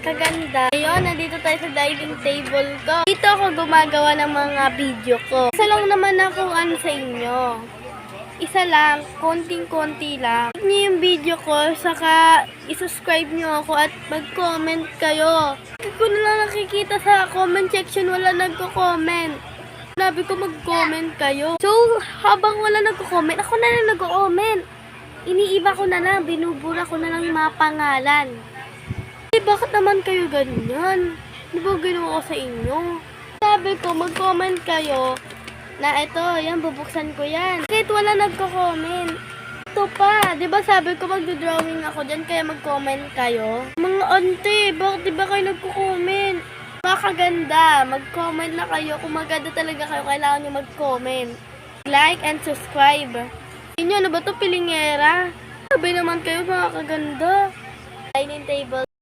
kaganda. Ngayon, nandito tayo sa dining table ko. Dito ako gumagawa ng mga video ko. Isa lang naman ako sa inyo. Isa lang, konting-konti lang. Like niyo yung video ko, saka isubscribe niyo ako at mag-comment kayo. Hindi ko na lang nakikita sa comment section, wala nagko-comment. Sabi ko mag-comment kayo. So, habang wala nagko-comment, ako na lang nag-comment. Iniiba ko na lang, binubura ko na lang yung mga pangalan. Eh, bakit naman kayo ganyan? Di ba ginawa ko sa inyo? Sabi ko, mag-comment kayo na ito, yan, bubuksan ko yan. Kahit wala nagko-comment. Ito pa, di ba sabi ko magdo-drawing ako dyan, kaya mag-comment kayo? Mga ante, bakit di ba kayo nagko-comment? Mga kaganda, mag-comment na kayo. Kung maganda talaga kayo, kailangan nyo mag-comment. Like and subscribe. Inyo, ano ba ito, pilingera? Sabi naman kayo, mga kaganda. Dining table.